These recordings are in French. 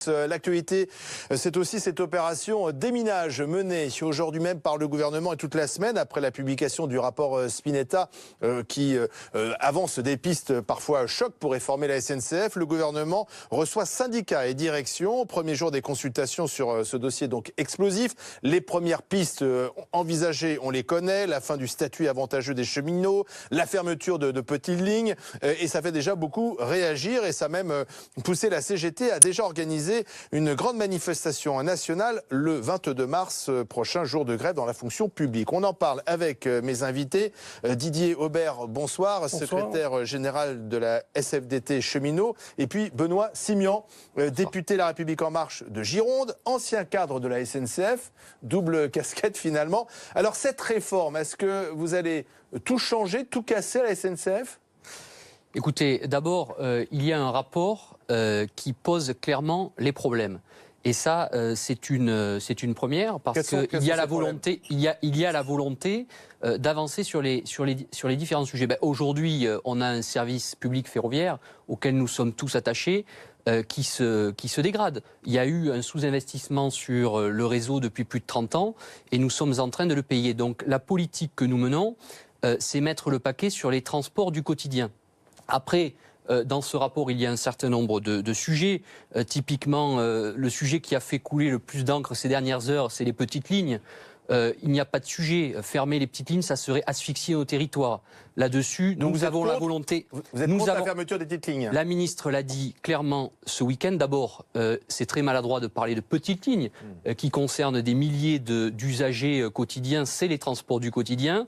L'actualité, c'est aussi cette opération déminage menée aujourd'hui même par le gouvernement et toute la semaine après la publication du rapport Spinetta qui avance des pistes parfois choc pour réformer la SNCF. Le gouvernement reçoit syndicats et directions. Premier jour des consultations sur ce dossier donc explosif. Les premières pistes envisagées, on les connaît. La fin du statut avantageux des cheminots, la fermeture de petites lignes. Et ça fait déjà beaucoup réagir et ça a même poussé la CGT à déjà organiser une grande manifestation nationale le 22 mars prochain, jour de grève dans la fonction publique. On en parle avec mes invités. Didier Aubert, bonsoir, secrétaire général de la SFDT Cheminots. Et puis Benoît Simian, député La République En Marche de Gironde, ancien cadre de la SNCF, double casquette finalement. Alors cette réforme, est-ce que vous allez tout changer, tout casser à la SNCF ? Écoutez, d'abord, il y a un rapport qui pose clairement les problèmes. Et ça, c'est une première parce qu'il y a la volonté, il y a la volonté d'avancer sur les différents sujets. Aujourd'hui, on a un service public ferroviaire auquel nous sommes tous attachés. Qui se dégrade. Il y a eu un sous-investissement sur le réseau depuis plus de 30 ans et nous sommes en train de le payer. Donc la politique que nous menons, c'est mettre le paquet sur les transports du quotidien. Après, dans ce rapport, il y a un certain nombre de sujets. Typiquement, le sujet qui a fait couler le plus d'encre ces dernières heures, c'est les petites lignes. Il n'y a pas de sujet. Fermer les petites lignes, ça serait asphyxier nos territoires. Là-dessus, nous avons la volonté... Vous êtes contre la fermeture des petites lignes ? La ministre l'a dit clairement ce week-end. D'abord, c'est très maladroit de parler de petites lignes qui concernent des milliers d'usagers quotidiens. C'est les transports du quotidien.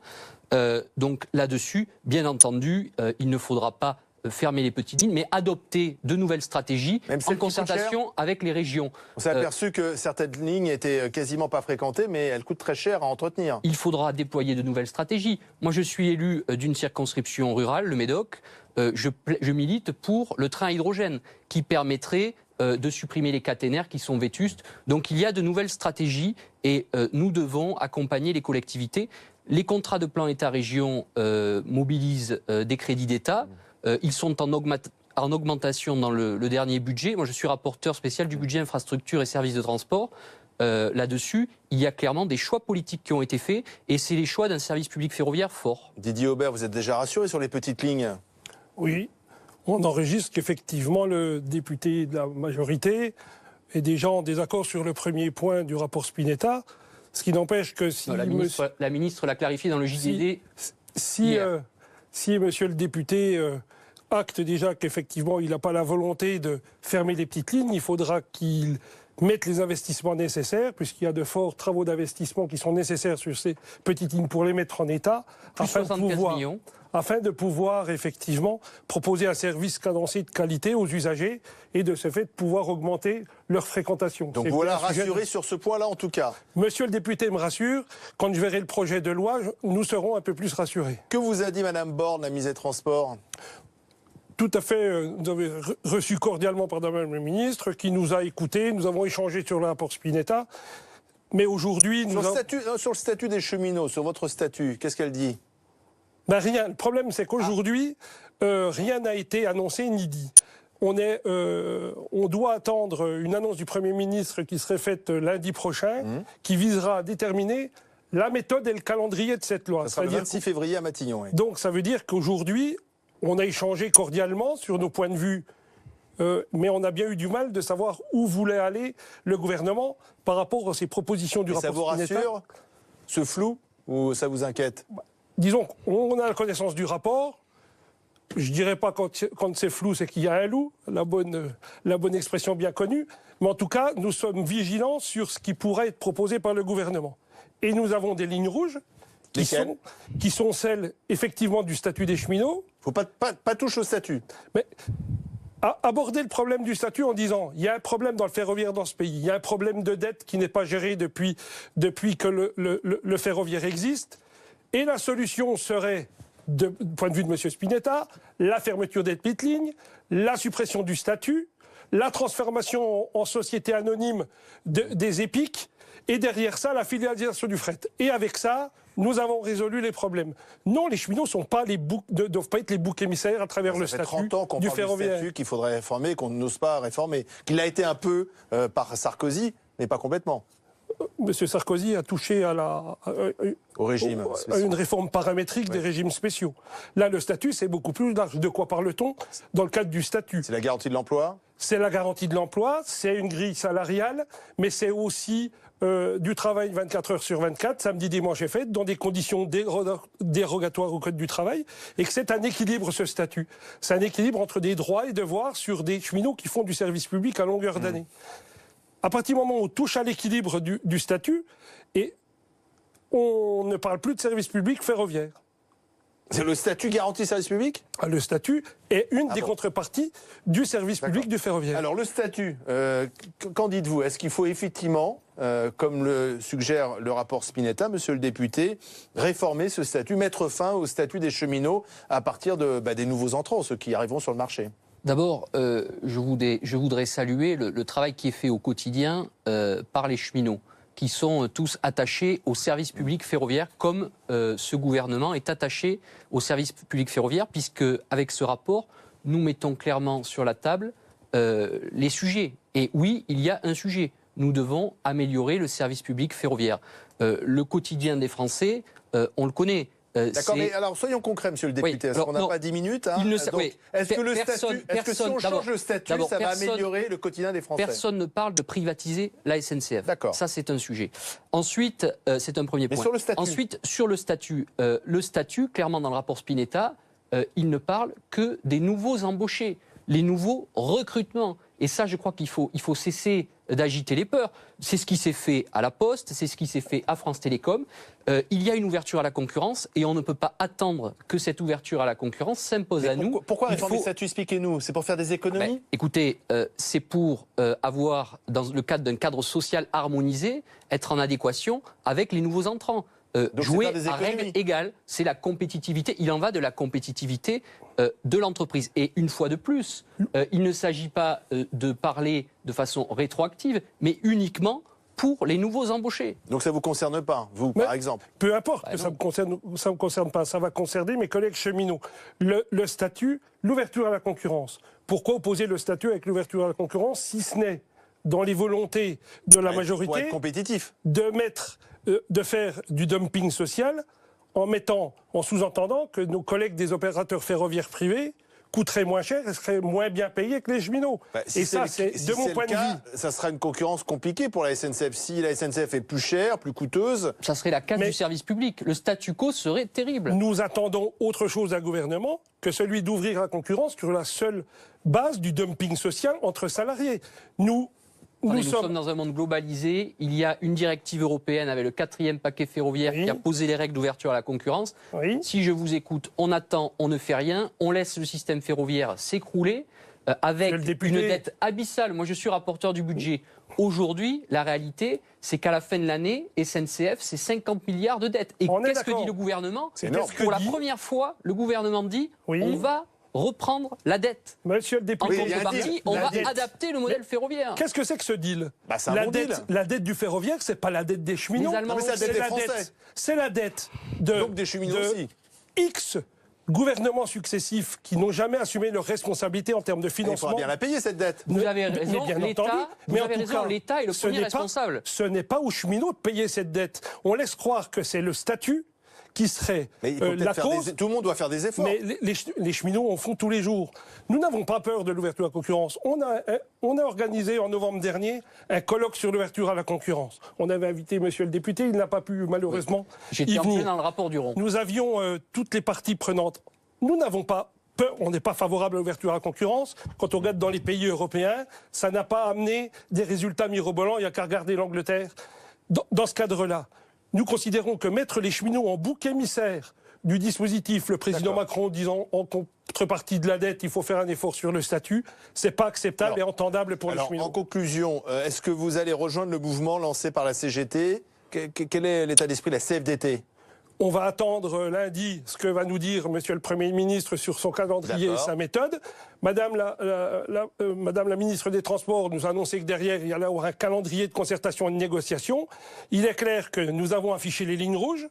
Donc là-dessus, bien entendu, il ne faudra pas fermer les petites lignes, mais adopter de nouvelles stratégies en concertation avec les régions. On s'est aperçu que certaines lignes étaient quasiment pas fréquentées, mais elles coûtent très cher à entretenir. Il faudra déployer de nouvelles stratégies. Moi, je suis élu d'une circonscription rurale, le Médoc. Je milite pour le train à hydrogène, qui permettrait de supprimer les caténaires qui sont vétustes. Donc il y a de nouvelles stratégies et nous devons accompagner les collectivités. Les contrats de plan État-région mobilisent des crédits d'État. Ils sont en augmentation dans le dernier budget. Moi, je suis rapporteur spécial du budget infrastructure et services de transport. Là-dessus, il y a clairement des choix politiques qui ont été faits et c'est les choix d'un service public ferroviaire fort. Didier Aubert, vous êtes déjà rassuré sur les petites lignes ? Oui, on enregistre qu'effectivement le député de la majorité est déjà en désaccord sur le premier point du rapport Spinetta. Ce qui n'empêche que si... Non, la ministre l'a clarifié dans le JDD. Si monsieur le député acte déjà qu'effectivement il n'a pas la volonté de fermer les petites lignes, il faudra qu'il mette les investissements nécessaires, puisqu'il y a de forts travaux d'investissement qui sont nécessaires sur ces petites lignes pour les mettre en état, afin de pouvoir effectivement proposer un service cadencé de qualité aux usagers et de ce fait pouvoir augmenter leur fréquentation. Donc voilà, rassuré sur ce point-là en tout cas. Monsieur le député me rassure, quand je verrai le projet de loi, nous serons un peu plus rassurés. Que vous a dit Madame Borne, la ministre des Transports ? Tout à fait, nous avons reçu cordialement par Madame la ministre, qui nous a écoutés, nous avons échangé sur le rapport Spinetta, mais aujourd'hui... Sur le statut des cheminots, sur votre statut, qu'est-ce qu'elle dit ? Ben rien. Le problème, c'est qu'aujourd'hui, rien n'a été annoncé ni dit. On doit attendre une annonce du Premier ministre qui serait faite lundi prochain, qui visera à déterminer la méthode et le calendrier de cette loi. Ça sera le 26 février à Matignon. Oui. Donc ça veut dire qu'aujourd'hui, on a échangé cordialement sur nos points de vue, mais on a bien eu du mal de savoir où voulait aller le gouvernement par rapport à ces propropositions du rapport Spinetta. Ça vous rassure, ce flou, ou ça vous inquiète ? Disons qu'on a la connaissance du rapport. Je dirais pas quand c'est flou, c'est qu'il y a un loup, la bonne expression bien connue. Mais en tout cas, nous sommes vigilants sur ce qui pourrait être proposé par le gouvernement. Et nous avons des lignes rouges qui sont celles, effectivement, du statut des cheminots. Il ne faut pas toucher au statut. Mais aborder le problème du statut en disant il y a un problème dans le ferroviaire dans ce pays, il y a un problème de dette qui n'est pas géré depuis que le ferroviaire existe, et la solution serait, du point de vue de M. Spinetta, la fermeture des petites lignes, la suppression du statut, la transformation en société anonyme des EPIC, et derrière ça, la filialisation du fret. Et avec ça, nous avons résolu les problèmes. Non, les cheminots ne doivent pas être les boucs émissaires à travers le statut 30 ans qu'on du parle ferroviaire. du statut qu'il faudrait réformer, qu'on n'ose pas réformer. Qu'il a été un peu par Sarkozy, mais pas complètement. Monsieur Sarkozy a touché Au régime à spécial. une réforme paramétrique des régimes spéciaux. Là, le statut, c'est beaucoup plus large. De quoi parle-t-on dans le cadre du statut? C'est la garantie de l'emploi? C'est la garantie de l'emploi, c'est une grille salariale, mais c'est aussi du travail 24 heures sur 24, samedi, dimanche et fête, dans des conditions dérogatoires au Code du travail, et que c'est un équilibre, ce statut. C'est un équilibre entre des droits et devoirs sur des cheminots qui font du service public à longueur d'année. À partir du moment où on touche à l'équilibre du statut, et on ne parle plus de service public ferroviaire. C'est le statut garantit service public? Le statut est une des contreparties du service public du ferroviaire. Alors le statut, qu'en dites-vous? Est-ce qu'il faut effectivement, comme le suggère le rapport Spinetta, monsieur le député, réformer ce statut, mettre fin au statut des cheminots à partir des nouveaux entrants, ceux qui arriveront sur le marché? D'abord, je voudrais saluer le travail qui est fait au quotidien par les cheminots, qui sont tous attachés au service public ferroviaire, comme ce gouvernement est attaché au service public ferroviaire, puisque avec ce rapport, nous mettons clairement sur la table les sujets. Et oui, il y a un sujet. Nous devons améliorer le service public ferroviaire. Le quotidien des Français, on le connaît. D'accord, mais alors soyons concrets, monsieur le député. Est-ce qu'on n'a pas 10 minutes Est-ce que le statut, si on change le statut, ça va améliorer le quotidien des Français? Personne ne parle de privatiser la SNCF. D'accord. Ça, c'est un sujet. Ensuite, c'est un premier point. Mais sur le statut. Ensuite, sur le statut, clairement dans le rapport Spinetta, il ne parle que des nouveaux embauchés, les nouveaux recrutements. Et ça, je crois qu'il faut cesser d'agiter les peurs. C'est ce qui s'est fait à la Poste, c'est ce qui s'est fait à France Télécom. Il y a une ouverture à la concurrence et on ne peut pas attendre que cette ouverture à la concurrence s'impose à nous. Pourquoi réformer le statut? Expliquez-nous. C'est pour faire des économies? Écoutez, c'est pour avoir, dans le cadre d'un cadre social harmonisé, être en adéquation avec les nouveaux entrants. Jouer à règles égales, c'est la compétitivité. Il en va de la compétitivité de l'entreprise. Et une fois de plus, il ne s'agit pas de parler de façon rétroactive, mais uniquement pour les nouveaux embauchés. Donc ça ne vous concerne pas, vous, par exemple? Peu importe que ça me concerne pas, ça va concerner mes collègues cheminots. Le statut, l'ouverture à la concurrence. Pourquoi opposer le statut avec l'ouverture à la concurrence, si ce n'est dans les volontés de la majorité pour être compétitif, de faire du dumping social en sous-entendant que nos collègues des opérateurs ferroviaires privés coûteraient moins cher et seraient moins bien payés que les cheminots. Si mon point de vue, ça sera une concurrence compliquée pour la SNCF. Si la SNCF est plus chère, plus coûteuse... Ça serait la casse du service public. Le statu quo serait terrible. Nous attendons autre chose d'un gouvernement que celui d'ouvrir la concurrence sur la seule base du dumping social entre salariés. Nous sommes dans un monde globalisé. Il y a une directive européenne avec le 4e paquet ferroviaire qui a posé les règles d'ouverture à la concurrence. Oui. Si je vous écoute, on attend, on ne fait rien, on laisse le système ferroviaire s'écrouler avec une dette abyssale. Moi, je suis rapporteur du budget. Aujourd'hui, la réalité, c'est qu'à la fin de l'année, SNCF, c'est 50 milliards de dettes. Et qu'est-ce que dit le gouvernement? Pour la première fois, le gouvernement dit on va reprendre la dette. Monsieur le député, en contrepartie, on va adapter le modèle ferroviaire. Qu'est-ce que c'est que ce deal? C'est un bon deal. La dette du ferroviaire, c'est pas la dette des cheminots. C'est la dette donc des cheminots aussi. X gouvernements successifs qui n'ont jamais assumé leurs responsabilités en termes de financement. Il faudra bien la payer, cette dette. Vous avez raison, l'État est le premier responsable. Ce n'est pas aux cheminots de payer cette dette. On laisse croire que c'est le statut qui serait la cause. Tout le monde doit faire des efforts. Mais les cheminots en font tous les jours. Nous n'avons pas peur de l'ouverture à la concurrence. On a organisé en novembre dernier un colloque sur l'ouverture à la concurrence. On avait invité monsieur le député, il n'a pas pu malheureusement y venir. Dans le rapport Duron. Nous avions toutes les parties prenantes. Nous n'avons pas peur, on n'est pas favorable à l'ouverture à la concurrence. Quand on regarde dans les pays européens, ça n'a pas amené des résultats mirobolants. Il n'y a qu'à regarder l'Angleterre. Dans ce cadre-là, nous considérons que mettre les cheminots en bouc émissaire du dispositif, le président Macron disant en contrepartie de la dette, il faut faire un effort sur le statut, c'est pas acceptable et entendable pour les cheminots. En conclusion, est-ce que vous allez rejoindre le mouvement lancé par la CGT? Quel est l'état d'esprit de la CFDT? On va attendre lundi ce que va nous dire monsieur le Premier ministre sur son calendrier et sa méthode. Madame la ministre des Transports nous a annoncé que derrière, il y allait avoir un calendrier de concertation et de négociation. Il est clair que nous avons affiché les lignes rouges.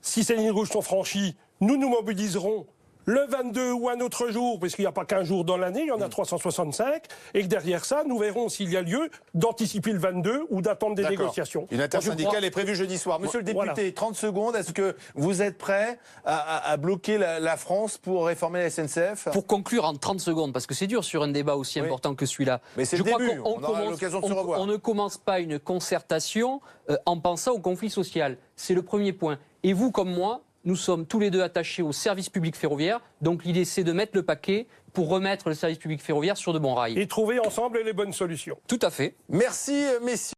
si ces lignes rouges sont franchies, nous nous mobiliserons le 22 ou un autre jour, parce qu'il n'y a pas qu'un jour dans l'année, il y en a 365, et que derrière ça, nous verrons s'il y a lieu d'anticiper le 22 ou d'attendre des négociations. Une intersyndicale est prévue jeudi soir. Monsieur le député, 30 secondes, est-ce que vous êtes prêt à bloquer la France pour réformer la SNCF? Pour conclure en 30 secondes, parce que c'est dur sur un débat aussi important que celui-là. Mais c'est le début, on aura l'occasion de se revoir. On ne commence pas une concertation en pensant au conflit social. C'est le premier point. Et vous comme moi, nous sommes tous les deux attachés au service public ferroviaire. Donc l'idée, c'est de mettre le paquet pour remettre le service public ferroviaire sur de bons rails. Et trouver ensemble les bonnes solutions. Tout à fait. Merci, messieurs.